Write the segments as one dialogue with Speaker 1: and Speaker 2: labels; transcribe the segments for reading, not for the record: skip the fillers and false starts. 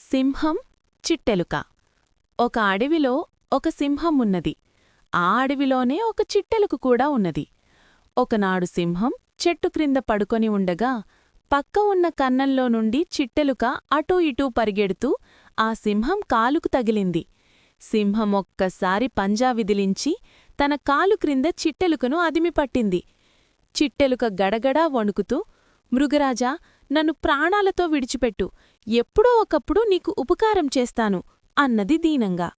Speaker 1: సింహం, చిట్టెలుక. ఒక అడవిలో ఒక సింహం ఉన్నది. ఆ అడవిలోనే ఒక చిట్టెలుక కూడా ఉన్నది. ఒకనాడు సింహం చెట్టు క్రింద పడుకొని ఉండగా పక్క ఉన్న కన్నంలో నుండి చిట్టెలుక అటూ ఇటూ పరిగెడుతూ ఆ సింహం కాలుకు తగిలింది. సింహం ఒక్కసారి పంజా విదిలించి తన కాలు క్రింద చిట్టెలుకను అదిమిపట్టింది. చిట్టెలుక గడగడా వణుకుతూ, మృగరాజా, నన్ను ప్రాణాలతో విడిచిపెట్టు, ఎప్పుడో ఒకప్పుడు నీకు ఉపకారం చేస్తాను అన్నది దీనంగా.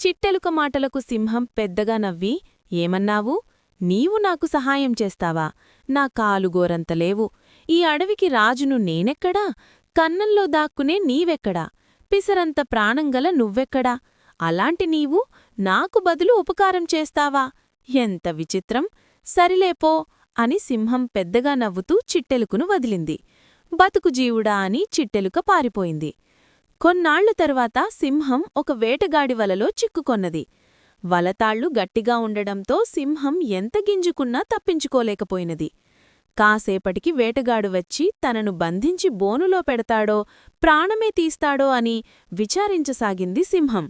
Speaker 1: చిట్టెలుక మాటలకు సింహం పెద్దగా నవ్వి, ఏమన్నావు? నీవు నాకు సహాయం చేస్తావా? నా కాలుగోరంత లేవు. ఈ అడవికి రాజును నేనెక్కడా? కన్నంలో దాక్కునే నీవెక్కడా? పిసరంత ప్రాణంగల నువ్వెక్కడా? అలాంటి నీవు నాకు బదులు ఉపకారం చేస్తావా? ఎంత విచిత్రం! సరిలేపో అని సింహం పెద్దగా నవ్వుతూ చిట్టెలుకను వదిలింది. బతుకు జీవుడా అని చిట్టెలుక పారిపోయింది. కొన్నాళ్ల తరువాత సింహం ఒక వేటగాడి వలలో చిక్కుకొన్నది. వలతాళ్లు గట్టిగా ఉండడంతో సింహం ఎంత గింజుకున్నా తప్పించుకోలేకపోయినది. కాసేపటికి వేటగాడు వచ్చి తనను బంధించి బోనులో పెడతాడో, ప్రాణమే తీస్తాడో అని విచారించసాగింది సింహం.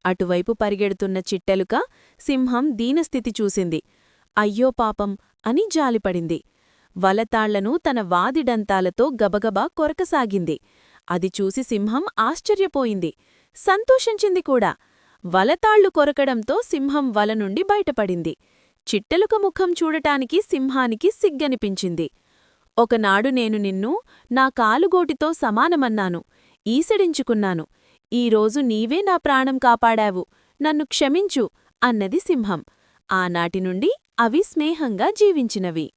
Speaker 1: అటువైపు పరిగెడుతున్న చిట్టెలుక సింహం దీనస్థితి చూసింది. అయ్యో పాపం అని జాలిపడింది. వలతాళ్లను తన వాదిడంతాలతో గబగబా కొరకసాగింది. అది చూసి సింహం ఆశ్చర్యపోయింది, సంతోషించింది కూడా. వలతాళ్లు కొరకడంతో సింహం వల నుండి బయటపడింది. చిట్టెలుక ముఖం చూడటానికి సింహానికి సిగ్గనిపించింది. ఒకనాడు నేను నిన్ను నా కాలుగోటితో సమానమన్నాను, ఈసడించుకున్నాను. ఈరోజు నీవే నా ప్రాణం కాపాడావు, నన్ను క్షమించు అన్నది సింహం. ఆనాటి నుండి అవి స్నేహంగా జీవించినవి.